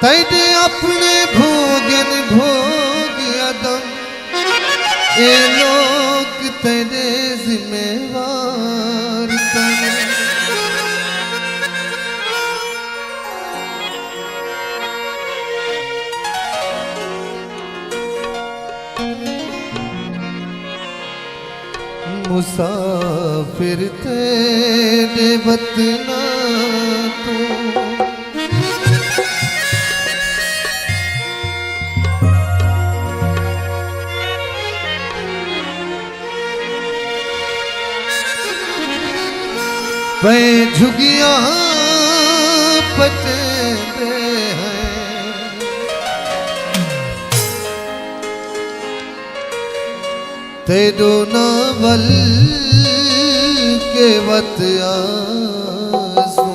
तेरे अपने भोगन भोग अदम ए लोग तेरे जिम्मेवार तन। मुसाफिर तेरे वतना तू वे झुगिया पटेंदे हैं तेरो नावल के वत आंसू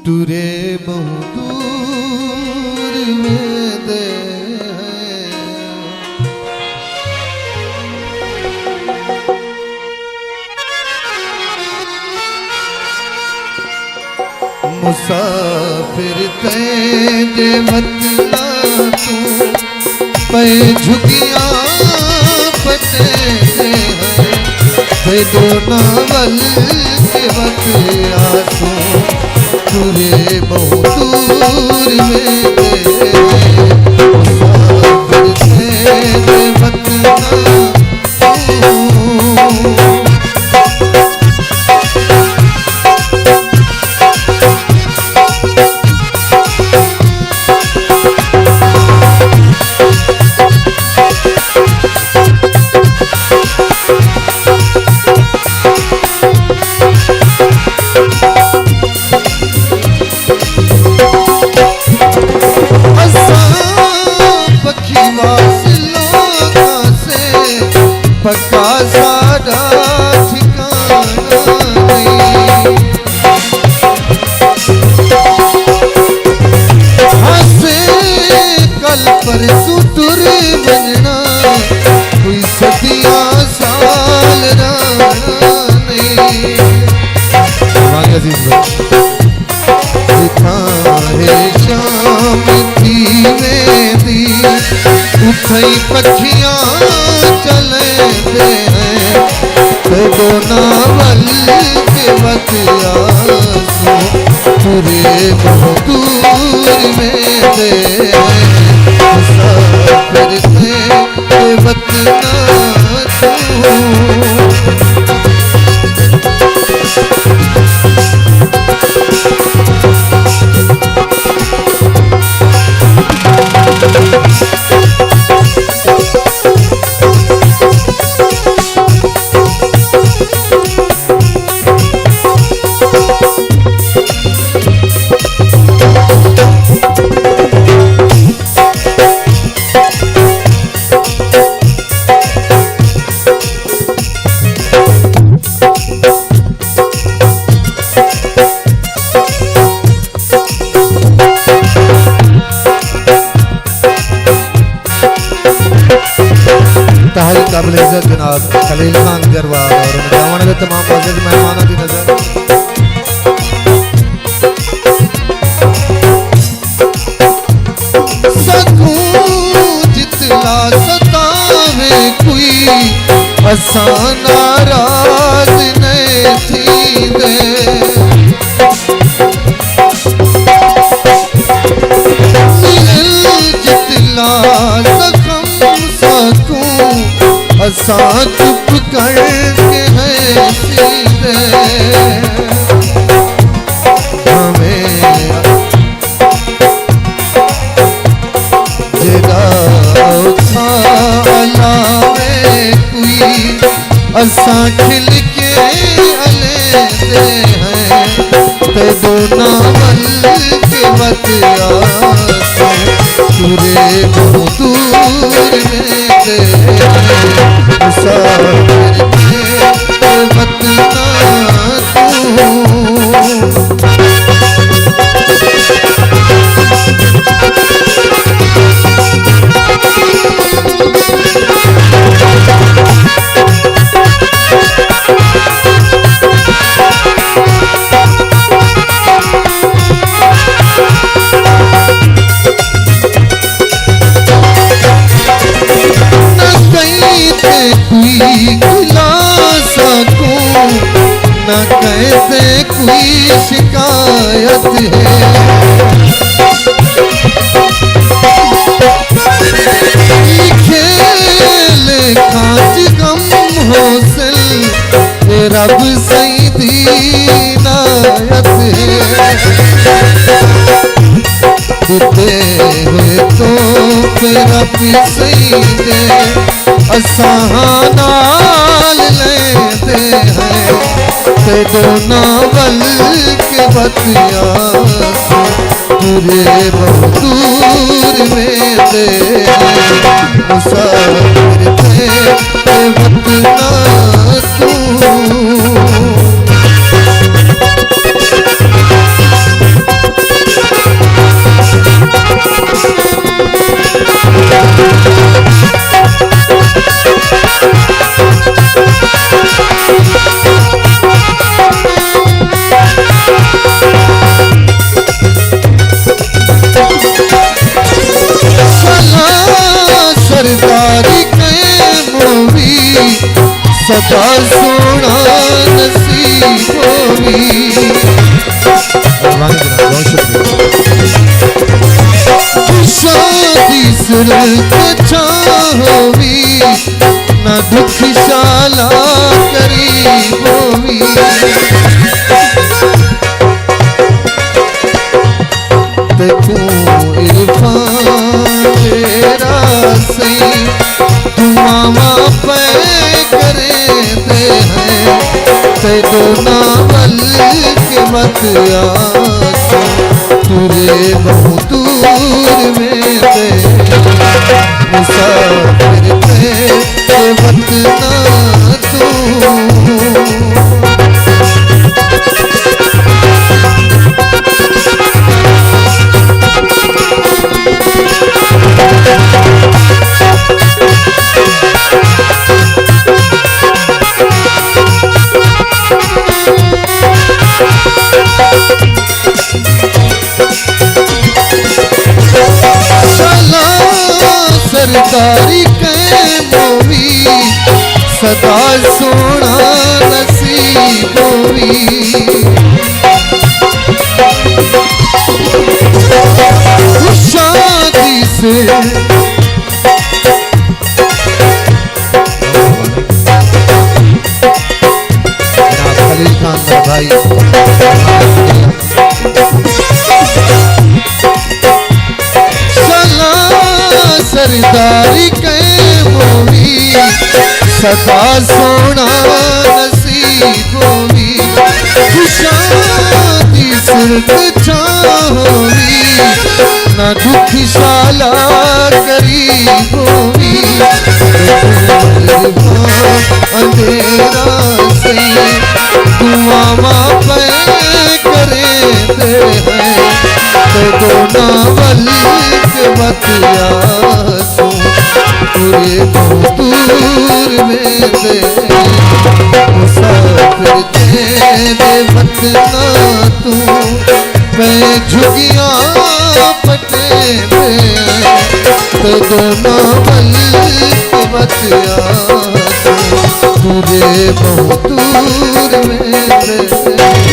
टूरे बहु दूर में दे मुसाफिर तेरे वतना तू पे झुकिया पटेंदे हैं तेरो नावल के वत आंसू तुरे बहु दूर में दे मुसाफिर तेरे वतना तू। पक्का सारा ठिकाना नहीं हंसे कल पर सुतुर बनना कोई सदियां साल राना नहीं। है शाम थी मेरी उठई पखियां चले दे हैं तेरो नावल के वत आंसू तुरे बहु दूर में दे मुसाफिर तेरे वतना तू। ताहिर काबिल इज्जत जनाब खलील खान गरवार और उनके के तमाम मुअज़्ज़ज़ मेहमानों की नजर सकूं जितना सतावे कोई असां नाराज नहीं थींदे जितना असां चुप करके हैं सीधे हमें जगा अलावे कोई असां खिल के हले दे हैं तेरो नावल के वत आंसू तुरे बहु दूर में दे मुसाफिर तेरे वतना तू। खिला सकूं, न कैसे कोई शिकायत है। खेल खाच गम हौसल रब सही दीनायत है। दिते हुए तो रब सही दे असां नाल लेते हैं। ते दोनावल के बतिया तुरे बहुत दूर में दे मुसाफिर थे वतना तू। सरदारी के मोवी सदा सोना नसीब होवी। शादी सुरत चाहोवी न दुख शाला करीब होवी। ते तू इरफान तेरा सही मामा पे करे दे हैं। ते दोनावल के मत आसो तुरे बहुत दूर में दे मुसाफिर थे वतना तू। सरदारी के मोवी सदा सोना नसीब होवी। शादी से खलील खान मेरा भाई सरदारी के मोवी सदा सोना नसीब होवी। शादी सुरत चाहोवी न दुख शाला करीब होवी। अंधेरा से दुआमा पे करे दे हैं। ते दोनावल के बतिया पूरे बहुत दूर में दे मुसाफिर तेरे वतना तू। मैं झुकिया पटे में ते दोनावल के बतिया तुरे बहुत दूर में दे।